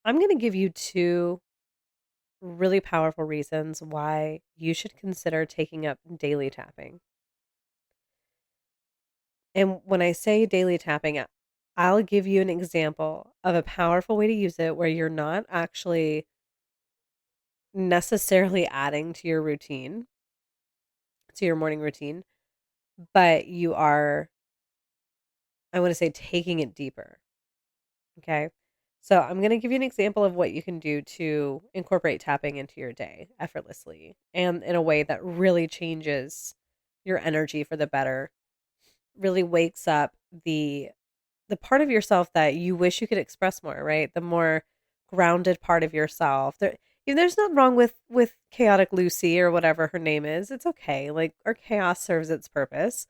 I'm going to give you two really powerful reasons why you should consider taking up daily tapping. And when I say daily tapping, I'll give you an example of a powerful way to use it where you're not actually necessarily adding to your routine, to your morning routine, but you are, I want to say, taking it deeper. Okay. So I'm going to give you an example of what you can do to incorporate tapping into your day effortlessly and in a way that really changes your energy for the better, really wakes up the part of yourself that you wish you could express more, right? The more grounded part of yourself. There's nothing wrong with chaotic Lucy or whatever her name is. It's okay. Like our chaos serves its purpose,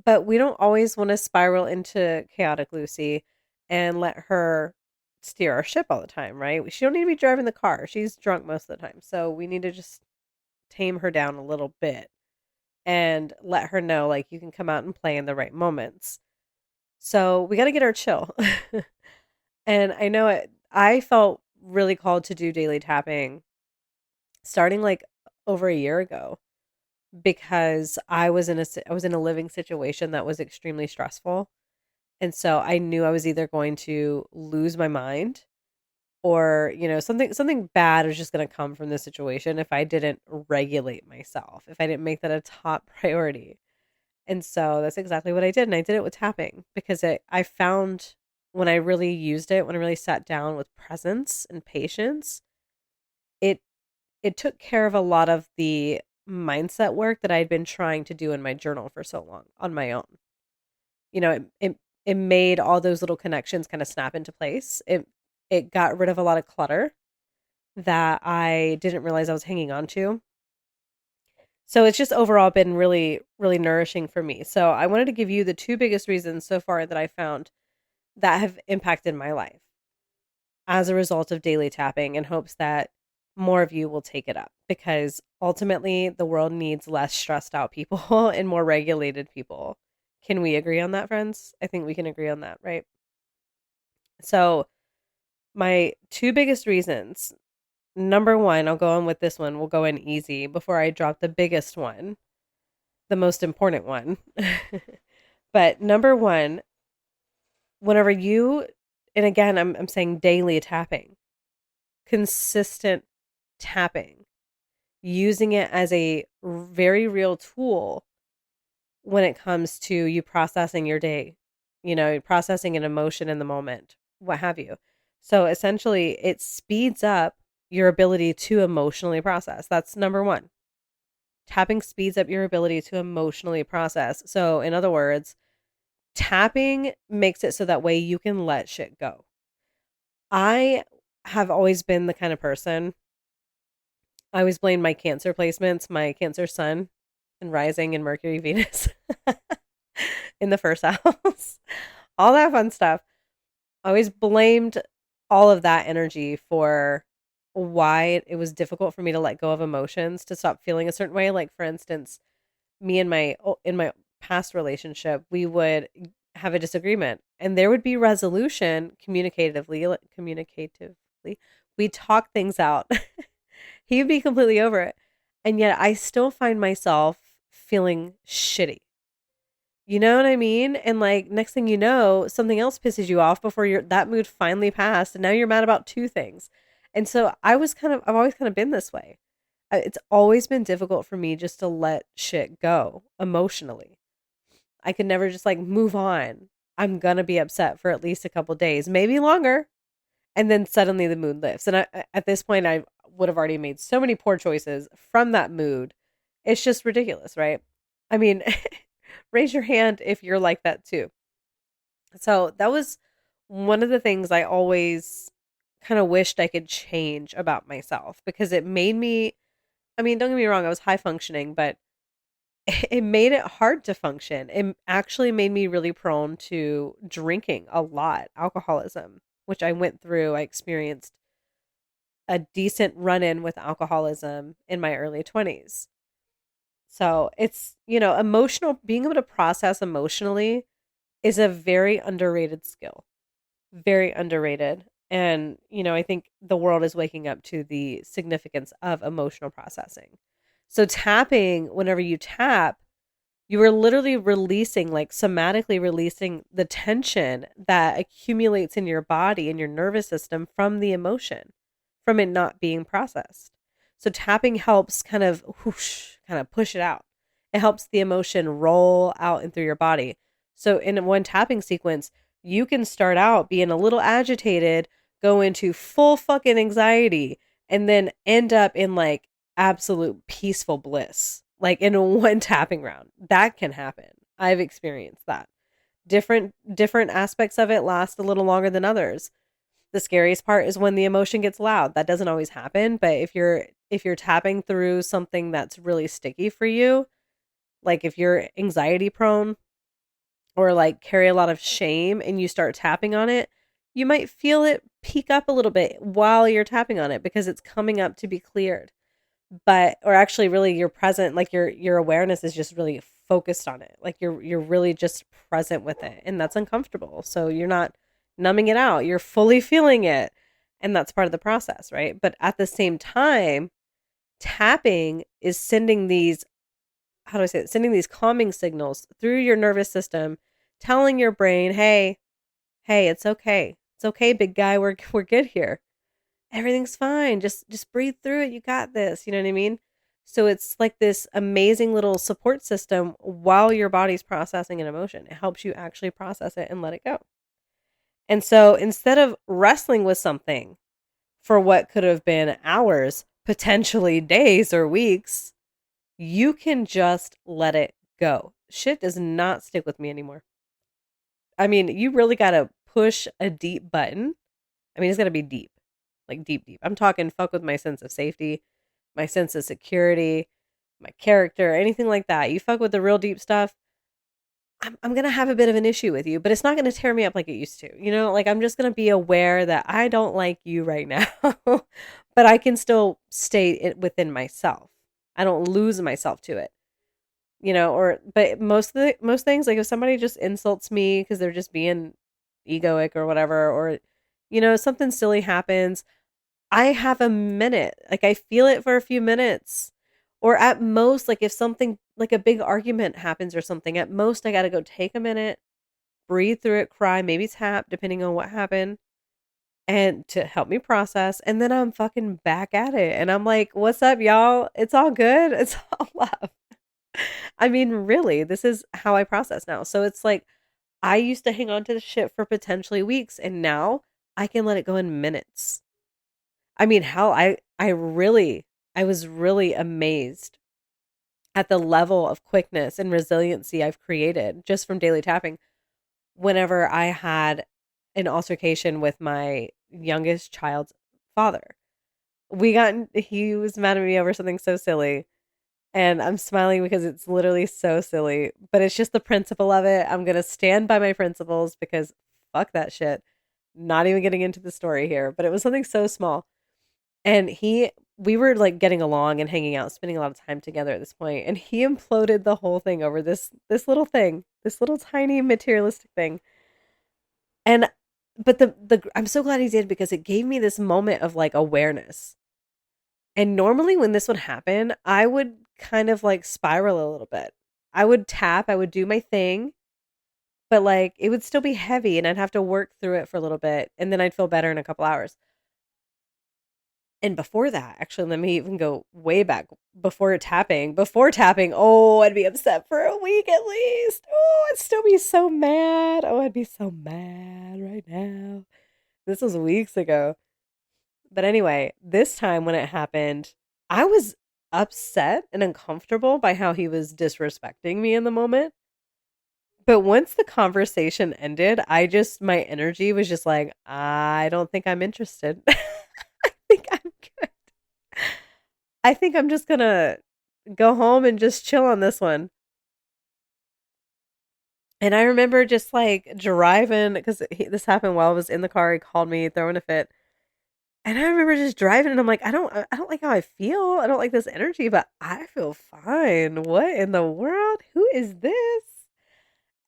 but we don't always want to spiral into chaotic Lucy and let her steer our ship all the time, right? She don't need to be driving the car. She's drunk most of the time. So we need to just tame her down a little bit and let her know like you can come out and play in the right moments. So we got to get her chill. And I know I felt really called to do daily tapping starting like over a year ago because I was in a living situation that was extremely stressful. And so I knew I was either going to lose my mind or, something bad was just going to come from the situation if I didn't regulate myself, if I didn't make that a top priority. And so that's exactly what I did. And I did it with tapping because I found when I really used it, when I really sat down with presence and patience, it it took care of a lot of the mindset work that I'd been trying to do in my journal for so long on my own. It made all those little connections kind of snap into place. It got rid of a lot of clutter that I didn't realize I was hanging on to. So it's just overall been really, really nourishing for me. So I wanted to give you the two biggest reasons so far that I found that have impacted my life as a result of daily tapping in hopes that more of you will take it up because ultimately the world needs less stressed out people and more regulated people. Can we agree on that, friends? I think we can agree on that, right? So, my two biggest reasons. Number one, I'll go on with this one. We'll go in easy before I drop the biggest one, the most important one. But number one, whenever you, and again, I'm saying daily tapping, consistent tapping, using it as a very real tool when it comes to you processing your day, processing an emotion in the moment, what have you. So essentially, it speeds up your ability to emotionally process. That's number one. Tapping speeds up your ability to emotionally process. So, in other words, tapping makes it so that way you can let shit go. I have always been the kind of person, I always blame my Cancer placements, my Cancer sun and rising and Mercury, Venus in the first house, all that fun stuff. I always blamed all of that energy for why it was difficult for me to let go of emotions, to stop feeling a certain way. Like for instance, me and my in my past relationship, we would have a disagreement and there would be resolution communicatively. We talk things out. He would be completely over it. And yet I still find myself feeling shitty. You know what I mean? And like next thing you know, something else pisses you off before that mood finally passed and now you're mad about two things. And so I've always kind of been this way. It's always been difficult for me just to let shit go emotionally. I could never just like move on. I'm going to be upset for at least a couple days, maybe longer. And then suddenly the mood lifts. And at this point, I would have already made so many poor choices from that mood. It's just ridiculous, right? I mean, raise your hand if you're like that too. So that was one of the things I always kind of wished I could change about myself because it made me, I mean, don't get me wrong, I was high functioning, but it made it hard to function. It actually made me really prone to drinking a lot, alcoholism, which I went through. I experienced a decent run in with alcoholism in my early 20s. So it's, emotional, being able to process emotionally is a very underrated skill. Very underrated. And, I think the world is waking up to the significance of emotional processing. So tapping, whenever you tap, you are literally releasing, like somatically releasing the tension that accumulates in your body and your nervous system from the emotion, from it not being processed. So tapping helps kind of whoosh, kind of push it out. It helps the emotion roll out and through your body. So in one tapping sequence, you can start out being a little agitated, go into full fucking anxiety, and then end up in like absolute peaceful bliss, like in one tapping round. That can happen. I've experienced that. Different aspects of it last a little longer than others. The scariest part is when the emotion gets loud. That doesn't always happen, but if you're tapping through something that's really sticky for you, like if you're anxiety prone or like carry a lot of shame and you start tapping on it, you might feel it peak up a little bit while you're tapping on it because it's coming up to be cleared. But or actually really you're present, like your awareness is just really focused on it. Like you're really just present with it, and that's uncomfortable. So you're not numbing it out. You're fully feeling it. And that's part of the process, right? But at the same time, tapping is sending these, how do I say it? Sending these calming signals through your nervous system, telling your brain, "Hey, hey, it's okay. It's okay, big guy. We're good here. Everything's fine. Just breathe through it. You got this." You know what I mean? So it's like this amazing little support system while your body's processing an emotion. It helps you actually process it and let it go. And so instead of wrestling with something for what could have been hours, potentially days or weeks, you can just let it go. Shit does not stick with me anymore. I mean, you really got to push a deep button. I mean, it's got to be deep, like deep, deep. I'm talking fuck with my sense of safety, my sense of security, my character, anything like that. You fuck with the real deep stuff, I'm going to have a bit of an issue with you, but it's not going to tear me up like it used to. Like I'm just going to be aware that I don't like you right now, but I can still stay within myself. I don't lose myself to it. But most things, like if somebody just insults me because they're just being egoic or whatever, or something silly happens, I have a minute. Like I feel it for a few minutes. Or at most, like if something like a big argument happens or something, at most I got to go take a minute, breathe through it, cry, maybe tap, depending on what happened, and to help me process. And then I'm fucking back at it. And I'm like, what's up, y'all? It's all good. It's all love. I mean, really, this is how I process now. So it's like I used to hang on to the shit for potentially weeks, and now I can let it go in minutes. I mean, hell, I was really amazed at the level of quickness and resiliency I've created just from daily tapping whenever I had an altercation with my youngest child's father. He was mad at me over something so silly. And I'm smiling because it's literally so silly, but it's just the principle of it. I'm going to stand by my principles because fuck that shit. Not even getting into the story here, but it was something so small. And we were like getting along and hanging out, spending a lot of time together at this point, and he imploded the whole thing over this little thing, this little tiny materialistic thing. And but the I'm so glad he did because it gave me this moment of like awareness. And normally when this would happen, I would kind of like spiral a little bit. I would tap, I would do my thing, but like it would still be heavy and I'd have to work through it for a little bit and then I'd feel better in a couple hours. And before that, actually, let me even go way back before tapping. Before tapping, oh, I'd be upset for a week at least. Oh, I'd still be so mad. Oh, I'd be so mad right now. This was weeks ago. But anyway, this time when it happened, I was upset and uncomfortable by how he was disrespecting me in the moment. But once the conversation ended, my energy was just like, I don't think I'm interested. I think I'm good. I think I'm just gonna go home and just chill on this one. And I remember just like driving because this happened while I was in the car. He called me throwing a fit, and I remember just driving, and I'm like, I don't like how I feel. I don't like this energy, but I feel fine. What in the world? Who is this?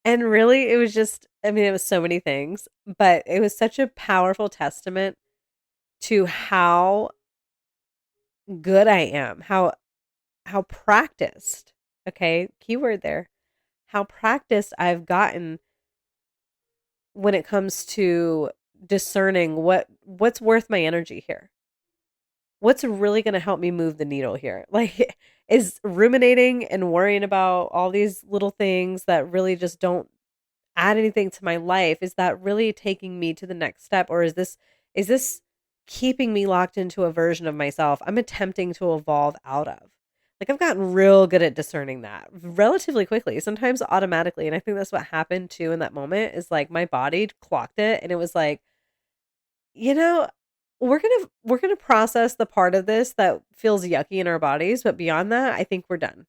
And really, it was just, I mean, it was so many things, but it was such a powerful testament to how good I am, how practiced, okay, keyword there, how practiced I've gotten when it comes to discerning what's worth my energy here. What's really going to help me move the needle here? Like, is ruminating and worrying about all these little things that really just don't add anything to my life, is that really taking me to the next step, or is this keeping me locked into a version of myself I'm attempting to evolve out of? Like, I've gotten real good at discerning that relatively quickly, sometimes automatically, and I think that's what happened too in that moment. Is like my body clocked it, and it was like, you know, we're gonna process the part of this that feels yucky in our bodies, but beyond that, I think we're done.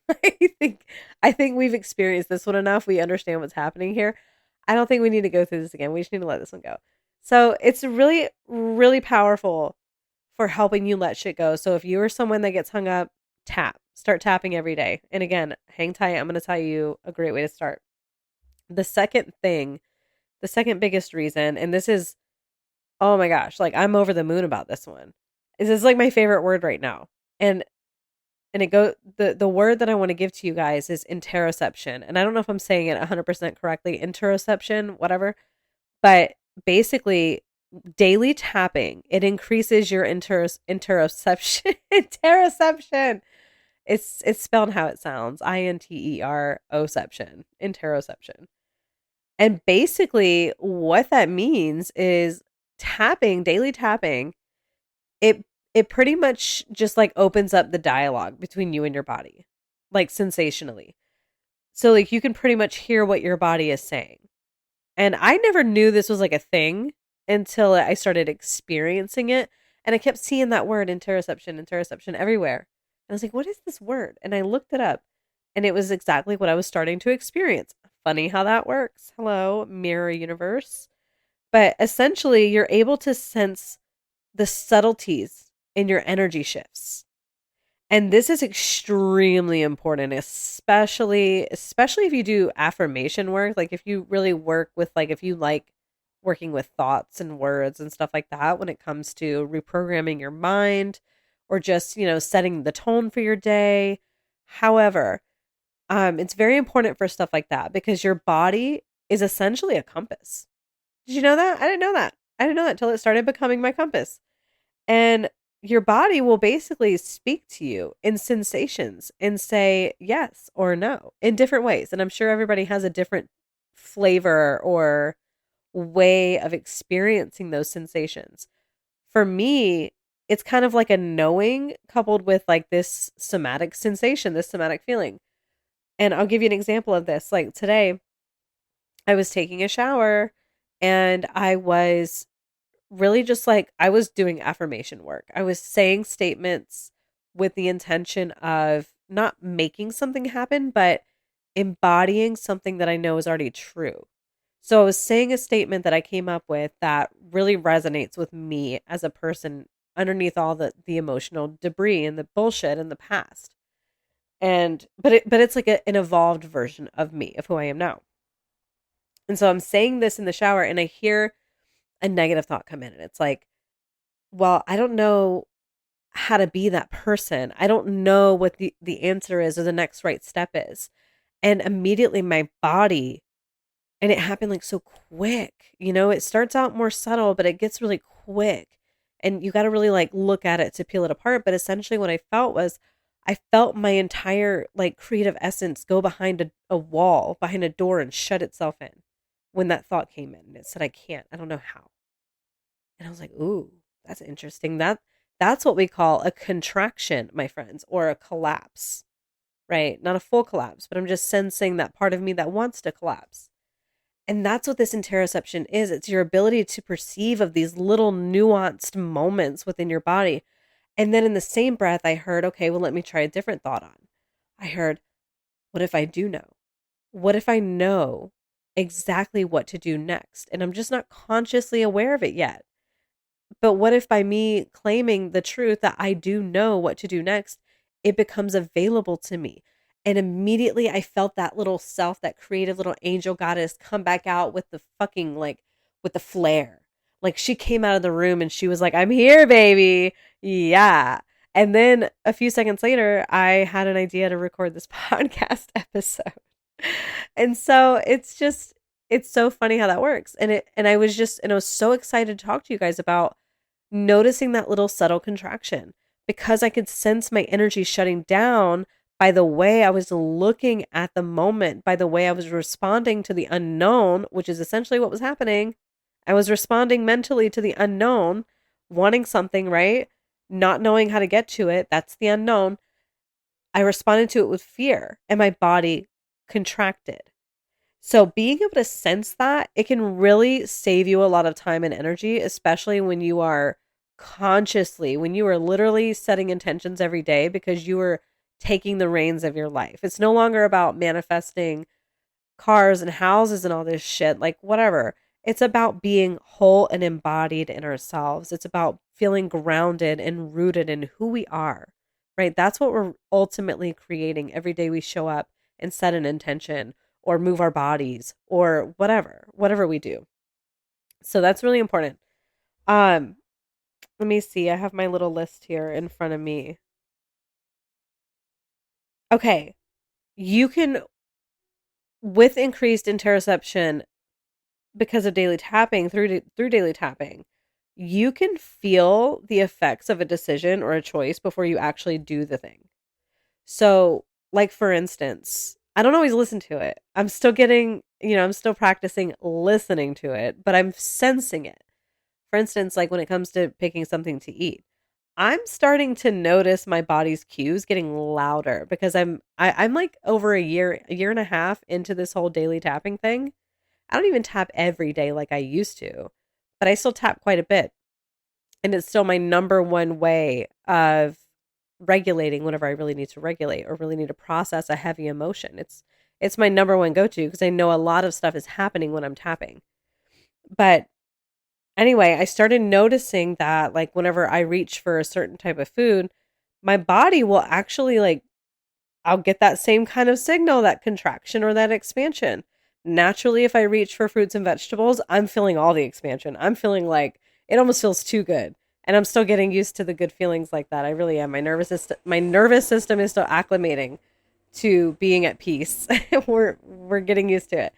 I think I think we've experienced this one enough. We understand what's happening here. I don't think we need to go through this again. We just need to let this one go. So it's really, really powerful for helping you let shit go. So if you are someone that gets hung up, tap. Start tapping every day. And again, hang tight. I'm going to tell you a great way to start. The second thing, the second biggest reason, and this is, oh my gosh, like I'm over the moon about this one. This is like my favorite word right now. And it go the word that I want to give to you guys is interoception. And I don't know if I'm saying it 100% correctly, interoception, whatever. But basically, daily tapping, it increases your interoception. Interoception. It's spelled how it sounds. Interoception. Interoception. And basically what that means is tapping, daily tapping, it it pretty much just like opens up the dialogue between you and your body, like sensationally. So like you can pretty much hear what your body is saying. And I never knew this was like a thing until I started experiencing it. And I kept seeing that word interoception, interoception everywhere. And I was like, what is this word? And I looked it up, and it was exactly what I was starting to experience. Funny how that works. Hello, mirror universe. But essentially, you're able to sense the subtleties in your energy shifts. And this is extremely important, especially if you do affirmation work, like if you really work with, like if you like working with thoughts and words and stuff like that when it comes to reprogramming your mind, or just, setting the tone for your day. However, it's very important for stuff like that because your body is essentially a compass. Did you know that? I didn't know that. I didn't know that until it started becoming my compass. And your body will basically speak to you in sensations and say yes or no in different ways. And I'm sure everybody has a different flavor or way of experiencing those sensations. For me, it's kind of like a knowing coupled with like this somatic sensation, this somatic feeling. And I'll give you an example of this. Like today, I was taking a shower and I was really just like I was doing affirmation work. I was saying statements with the intention of not making something happen, but embodying something that I know is already true. So I was saying a statement that I came up with that really resonates with me as a person underneath all the emotional debris and the bullshit in the past. And but it's like an evolved version of me, of who I am now. And so I'm saying this in the shower and I hear a negative thought come in, and it's like, well, I don't know how to be that person. I don't know what the answer is or the next right step is. And immediately my body, and it happened like so quick, it starts out more subtle, but it gets really quick. And you got to really like look at it to peel it apart. But essentially what I felt was I felt my entire like creative essence go behind a wall, behind a door, and shut itself in when that thought came in. And it said, I can't, I don't know how. And I was like, ooh, that's interesting. That's what we call a contraction, my friends, or a collapse, right? Not a full collapse, but I'm just sensing that part of me that wants to collapse. And that's what this interoception is. It's your ability to perceive of these little nuanced moments within your body. And then in the same breath, I heard, okay, well, let me try a different thought on. I heard, what if I do know? What if I know exactly what to do next? And I'm just not consciously aware of it yet. But what if by me claiming the truth that I do know what to do next, it becomes available to me? And immediately I felt that little self, that creative little angel goddess come back out with the fucking like with the flare. Like she came out of the room and she was like, "I'm here, baby." Yeah. And then a few seconds later, I had an idea to record this podcast episode. And so it's so funny how that works. And I was so excited to talk to you guys about noticing that little subtle contraction because I could sense my energy shutting down by the way I was looking at the moment, by the way I was responding to the unknown, which is essentially what was happening. I was responding mentally to the unknown, wanting something, right? Not knowing how to get to it. That's the unknown. I responded to it with fear and my body contracted. So being able to sense that, it can really save you a lot of time and energy, especially when you are when you are literally setting intentions every day because you are taking the reins of your life. It's no longer about manifesting cars and houses and all this shit, like whatever. It's about being whole and embodied in ourselves. It's about feeling grounded and rooted in who we are, right? That's what we're ultimately creating every day we show up and set an intention or move our bodies or whatever we do. So that's really important. Um, Let me see. I have my little list here in front of me. Okay. You can, with increased interoception, because of daily tapping through daily tapping, you can feel the effects of a decision or a choice before you actually do the thing. So, like for instance, I don't always listen to it. I'm still getting, I'm still practicing listening to it, but I'm sensing it. For instance, like when it comes to picking something to eat, I'm starting to notice my body's cues getting louder because I'm like over a year and a half into this whole daily tapping thing. I don't even tap every day like I used to, but I still tap quite a bit. And it's still my number one way of regulating whenever I really need to regulate or really need to process a heavy emotion. It's my number one go-to because I know a lot of stuff is happening when I'm tapping. But anyway, I started noticing that like whenever I reach for a certain type of food, my body will actually like I'll get that same kind of signal, that contraction or that expansion. Naturally, if I reach for fruits and vegetables, I'm feeling all the expansion. I'm feeling like it almost feels too good. And I'm still getting used to the good feelings like that. I really am. My nervous system is still acclimating to being at peace. We're getting used to it.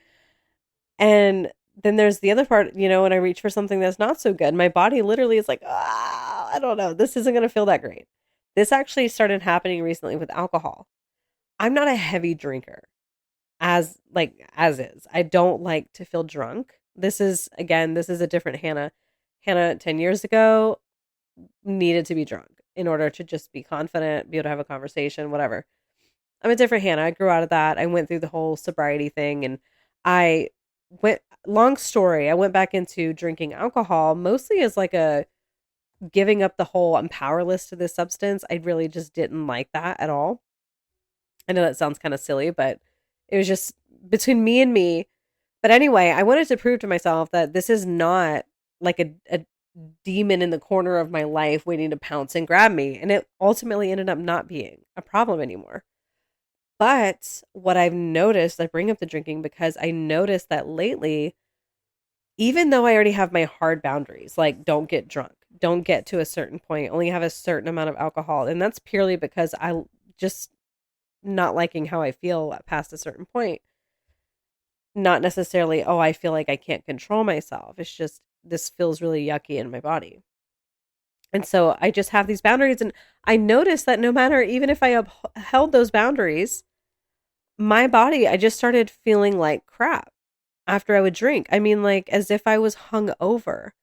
And then there's the other part, when I reach for something that's not so good, my body literally is like, ah, I don't know. This isn't going to feel that great. This actually started happening recently with alcohol. I'm not a heavy drinker as is. I don't like to feel drunk. This is a different Hannah. Hannah 10 years ago needed to be drunk in order to just be confident, be able to have a conversation, whatever. I'm a different Hannah. I grew out of that. I went through the whole sobriety thing and I long story, I went back into drinking alcohol mostly as like a giving up the whole I'm powerless to this substance. I really just didn't like that at all. I know that sounds kind of silly, but it was just between me and me. But anyway, I wanted to prove to myself that this is not like a demon in the corner of my life waiting to pounce and grab me. And it ultimately ended up not being a problem anymore. But what I've noticed, I bring up the drinking because I noticed that lately, even though I already have my hard boundaries, like don't get drunk, don't get to a certain point, only have a certain amount of alcohol. And that's purely because I just not liking how I feel past a certain point. Not necessarily, oh, I feel like I can't control myself. It's just this feels really yucky in my body. And so I just have these boundaries. And I noticed that no matter, even if I upheld those boundaries, my body, I just started feeling like crap after I would drink. I mean, like as if I was hung over.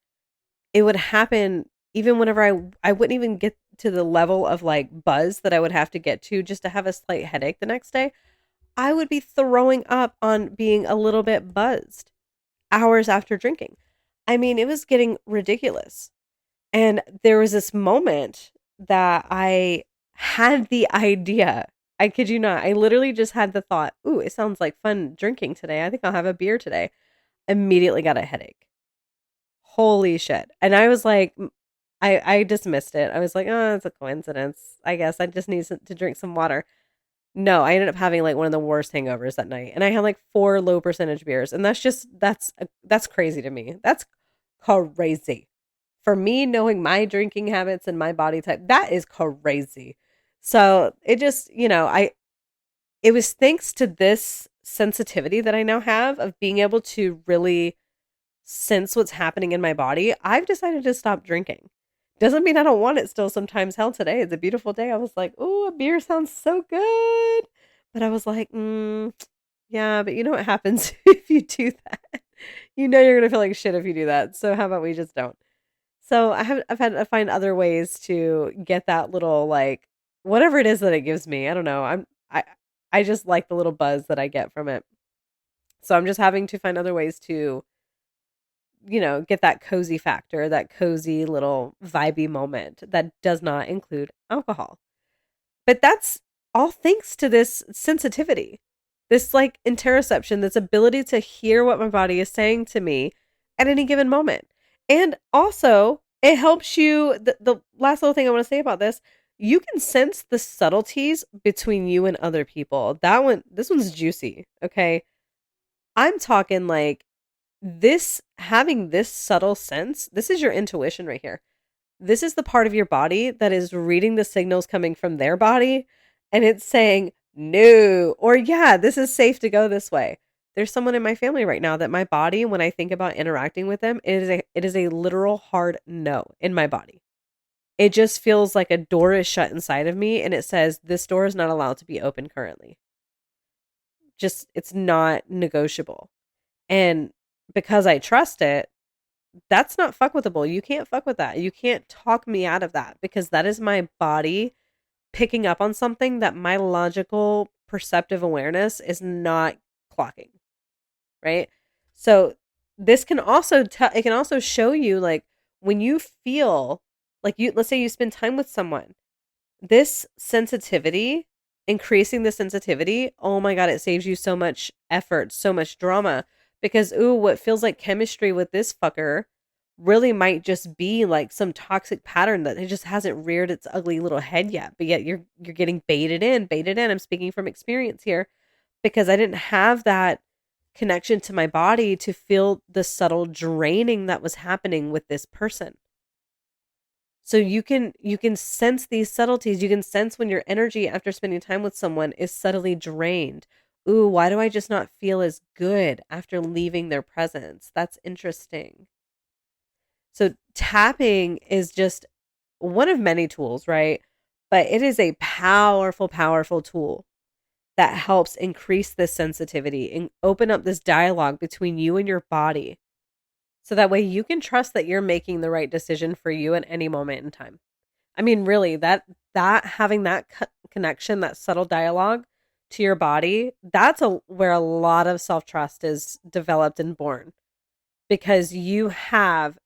It would happen even whenever I wouldn't even get to the level of like buzz that I would have to get to just to have a slight headache the next day. I would be throwing up on being a little bit buzzed hours after drinking. I mean, it was getting ridiculous. And there was this moment that I had the idea. I kid you not. I literally just had the thought, ooh, it sounds like fun drinking today. I think I'll have a beer today. Immediately got a headache. Holy shit. And I was like, I dismissed it. I was like, oh, it's a coincidence. I guess I just need to drink some water. No, I ended up having like one of the worst hangovers that night, and I had like 4 low percentage beers, and that's crazy to me. That's crazy. For me, knowing my drinking habits and my body type, that is crazy. So it just, it was thanks to this sensitivity that I now have of being able to really sense what's happening in my body. I've decided to stop drinking. Doesn't mean I don't want it still sometimes. Hell, today it's a beautiful day. I was like, oh, a beer sounds so good. But I was like, yeah, but you know what happens if you do that? You know you're gonna feel like shit if you do that. So how about we just don't? So I've had to find other ways to get that little like whatever it is that it gives me. I don't know. I just like the little buzz that I get from it. So I'm just having to find other ways to, get that cozy factor, that cozy little vibey moment that does not include alcohol. But that's all thanks to this sensitivity, this like interoception, this ability to hear what my body is saying to me at any given moment. And also, it helps you. The last little thing I want to say about this, you can sense the subtleties between you and other people. This one's juicy. Okay. I'm talking like this, having this subtle sense, this is your intuition right here. This is the part of your body that is reading the signals coming from their body and it's saying, no, or yeah, this is safe to go this way. There's someone in my family right now that my body, when I think about interacting with them, it is a literal hard no in my body. It just feels like a door is shut inside of me and it says, this door is not allowed to be open currently. Just, it's not negotiable. And because I trust it, that's not fuck withable. You can't fuck with that. You can't talk me out of that because that is my body picking up on something that my logical perceptive awareness is not clocking, right? So this can also it can also show you like when you feel like let's say you spend time with someone, this sensitivity, increasing the sensitivity, oh my God, it saves you so much effort, so much drama. Because, ooh, what feels like chemistry with this fucker really might just be like some toxic pattern that it just hasn't reared its ugly little head yet. But yet you're getting baited in, baited in. I'm speaking from experience here because I didn't have that connection to my body to feel the subtle draining that was happening with this person. So you can sense these subtleties. You can sense when your energy after spending time with someone is subtly drained. Ooh, why do I just not feel as good after leaving their presence? That's interesting. So tapping is just one of many tools, right? But it is a powerful, powerful tool that helps increase this sensitivity and open up this dialogue between you and your body. So that way you can trust that you're making the right decision for you at any moment in time. I mean, really, that having that connection, that subtle dialogue to your body, that's where a lot of self-trust is developed and born because you have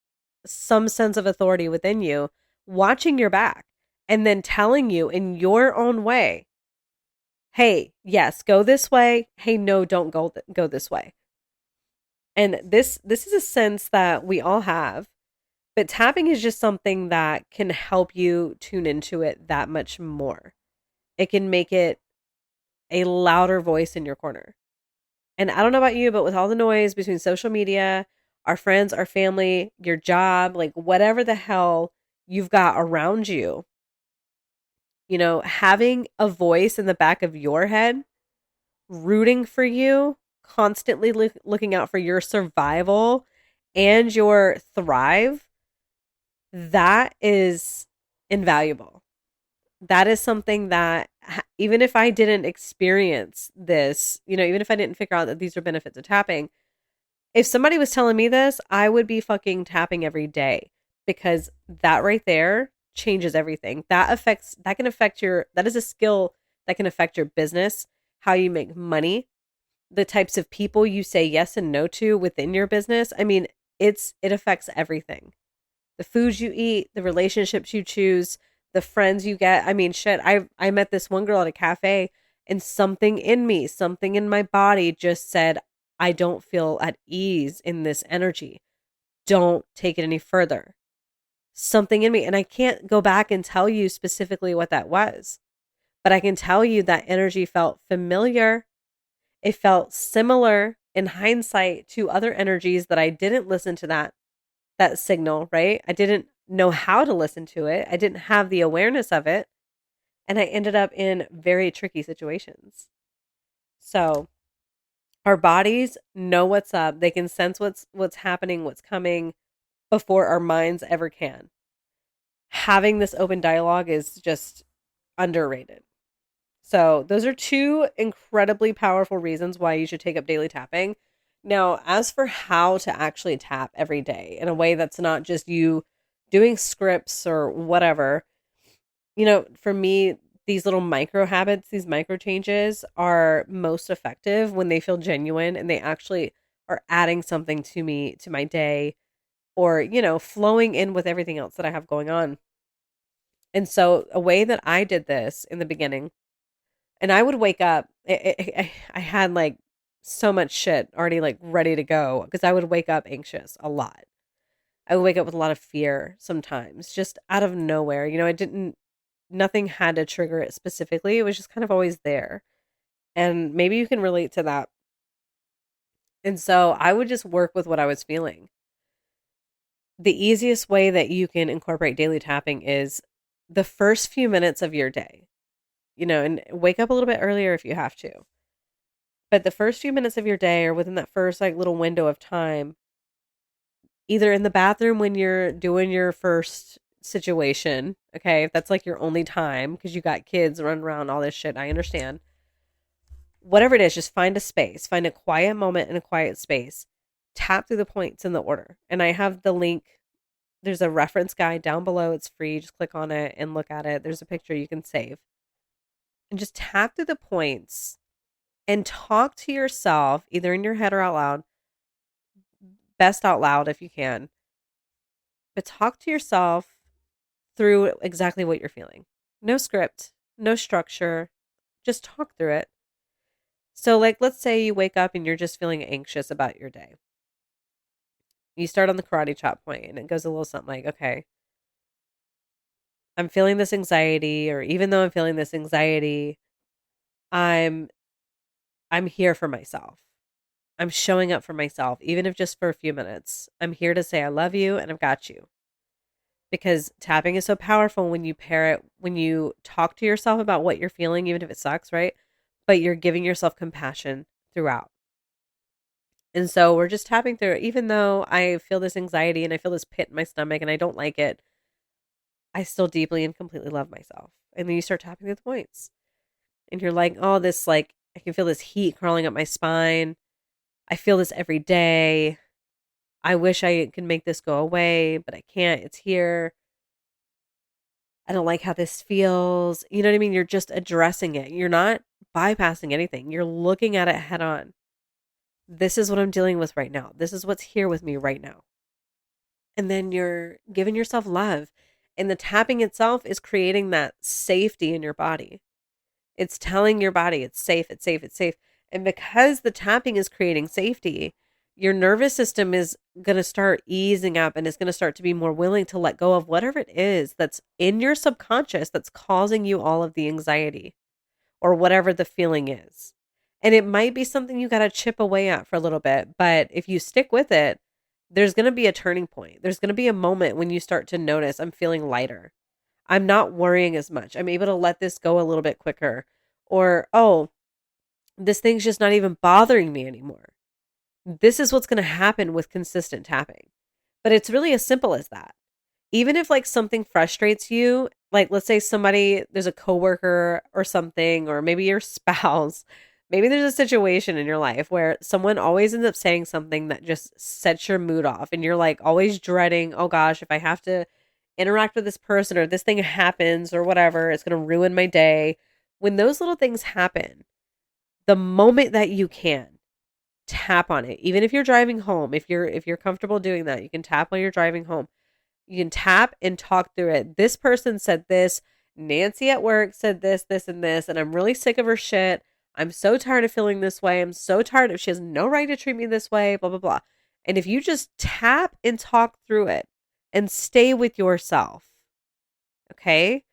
some sense of authority within you watching your back and then telling you in your own way, "Hey, yes, go this way. Hey, no, don't go this way." And this is a sense that we all have, but tapping is just something that can help you tune into it that much more. It can make it a louder voice in your corner. And I don't know about you, but with all the noise between social media, our friends, our family, your job, like whatever the hell you've got around you, having a voice in the back of your head, rooting for you, constantly looking out for your survival and your thrive, that is invaluable. That is something that even if I didn't experience this, even if I didn't figure out that these are benefits of tapping, if somebody was telling me this, I would be fucking tapping every day because that right there changes everything. That is a skill that can affect your business, how you make money, the types of people you say yes and no to within your business. I mean, it affects everything. The foods you eat, the relationships you choose, the friends you get. I mean, shit, I met this one girl at a cafe and something in me, something in my body just said, I don't feel at ease in this energy. Don't take it any further. Something in me. And I can't go back and tell you specifically what that was. But I can tell you that energy felt familiar. It felt similar in hindsight to other energies that I didn't listen to that signal, right? I didn't know how to listen to it. I didn't have the awareness of it, and I ended up in very tricky situations. So, our bodies know what's up. They can sense what's happening, what's coming before our minds ever can. Having this open dialogue is just underrated. So, those are two incredibly powerful reasons why you should take up daily tapping. Now, as for how to actually tap every day in a way that's not just you doing scripts or whatever, for me, these little micro habits, these micro changes are most effective when they feel genuine and they actually are adding something to me, to my day, or, flowing in with everything else that I have going on. And so, a way that I did this in the beginning, and I would wake up, I had like so much shit already like ready to go because I would wake up anxious a lot. I would wake up with a lot of fear sometimes, just out of nowhere. Nothing had to trigger it specifically. It was just kind of always there. And maybe you can relate to that. And so I would just work with what I was feeling. The easiest way that you can incorporate daily tapping is the first few minutes of your day, and wake up a little bit earlier if you have to. But the first few minutes of your day or within that first like little window of time, either in the bathroom when you're doing your first situation, okay, if that's like your only time because you got kids running around, all this shit, I understand. Whatever it is, just find a space, find a quiet moment in a quiet space, tap through the points in the order. And I have the link. There's a reference guide down below. It's free. Just click on it and look at it. There's a picture you can save. And just tap through the points and talk to yourself, either in your head or out loud. Best out loud if you can. But talk to yourself through exactly what you're feeling. No script, no structure. Just talk through it. So, like, let's say you wake up and you're just feeling anxious about your day. You start on the karate chop point and it goes a little something like, okay, I'm feeling this anxiety, or even though I'm feeling this anxiety, I'm I'm here for myself. I'm showing up for myself, even if just for a few minutes. I'm here to say I love you and I've got you. Because tapping is so powerful when you pair it, when you talk to yourself about what you're feeling, even if it sucks, right? But you're giving yourself compassion throughout. And so we're just tapping through it. Even though I feel this anxiety and I feel this pit in my stomach and I don't like it, I still deeply and completely love myself. And then you start tapping through the points. And you're like, oh, this, like, I can feel this heat crawling up my spine. I feel this every day. I wish I could make this go away, but I can't. It's here. I don't like how this feels. You know what I mean? You're just addressing it. You're not bypassing anything. You're looking at it head on. This is what I'm dealing with right now. This is what's here with me right now. And then you're giving yourself love. And the tapping itself is creating that safety in your body. It's telling your body it's safe, it's safe, it's safe. And because the tapping is creating safety, your nervous system is going to start easing up and is going to start to be more willing to let go of whatever it is that's in your subconscious that's causing you all of the anxiety or whatever the feeling is. And it might be something you got to chip away at for a little bit, but if you stick with it, there's going to be a turning point. There's going to be a moment when you start to notice I'm feeling lighter. I'm not worrying as much. I'm able to let this go a little bit quicker. Or, oh, this thing's just not even bothering me anymore. This is what's going to happen with consistent tapping. But it's really as simple as that. Even if like something frustrates you, like let's say there's a coworker or something, or maybe your spouse, maybe there's a situation in your life where someone always ends up saying something that just sets your mood off. And you're like always dreading, oh gosh, if I have to interact with this person or this thing happens or whatever, it's going to ruin my day. When those little things happen, the moment that you can, tap on it. Even if you're driving home, if you're comfortable doing that, you can tap while you're driving home. You can tap and talk through it. This person said this. Nancy at work said this, this, and this, and I'm really sick of her shit. I'm so tired of feeling this way. I'm so tired of she has no right to treat me this way, blah, blah, blah. And if you just tap and talk through it and stay with yourself, okay,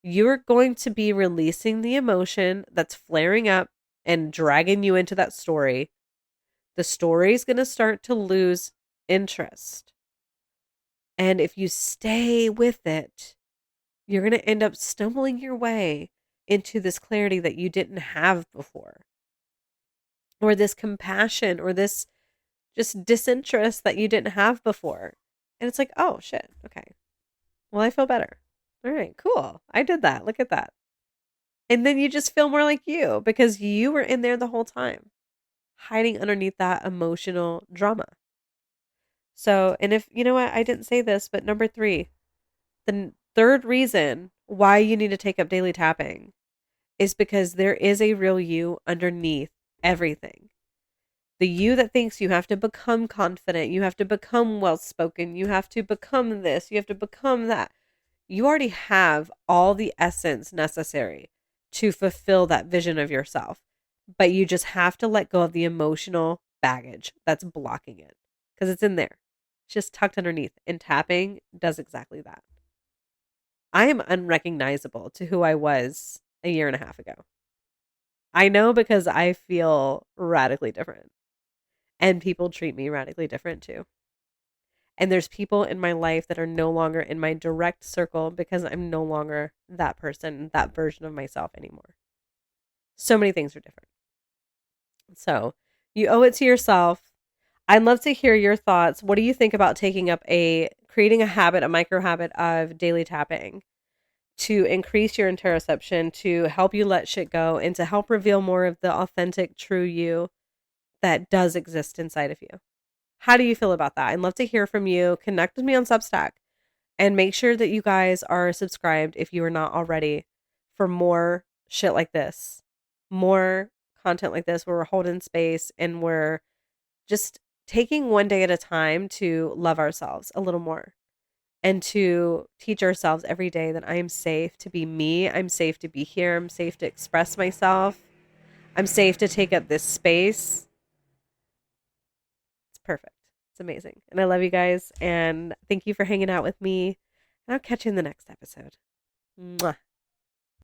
you're going to be releasing the emotion that's flaring up and dragging you into that story. The story is going to start to lose interest. And if you stay with it, you're going to end up stumbling your way into this clarity that you didn't have before, or this compassion, or this just disinterest that you didn't have before. And it's like, oh shit, okay. Well, I feel better. All right, cool. I did that. Look at that. And then you just feel more like you because you were in there the whole time, hiding underneath that emotional drama. So, and if you know what, I didn't say this, but number 3, the third reason why you need to take up daily tapping is because there is a real you underneath everything. The you that thinks you have to become confident, you have to become well spoken, you have to become this, you have to become that. You already have all the essence necessary to fulfill that vision of yourself, but you just have to let go of the emotional baggage that's blocking it because it's in there. It's just tucked underneath, and tapping does exactly that. I am unrecognizable to who I was a year and a half ago. I know because I feel radically different, and people treat me radically different too. And there's people in my life that are no longer in my direct circle because I'm no longer that person, that version of myself anymore. So many things are different. So you owe it to yourself. I'd love to hear your thoughts. What do you think about creating a habit, a micro habit of daily tapping to increase your interoception, to help you let shit go, and to help reveal more of the authentic, true you that does exist inside of you? How do you feel about that? I'd love to hear from you. Connect with me on Substack and make sure that you guys are subscribed if you are not already for more shit like this, more content like this where we're holding space and we're just taking one day at a time to love ourselves a little more and to teach ourselves every day that I am safe to be me. I'm safe to be here. I'm safe to express myself. I'm safe to take up this space. It's perfect. It's amazing. And I love you guys. And thank you for hanging out with me. And I'll catch you in the next episode. Mwah.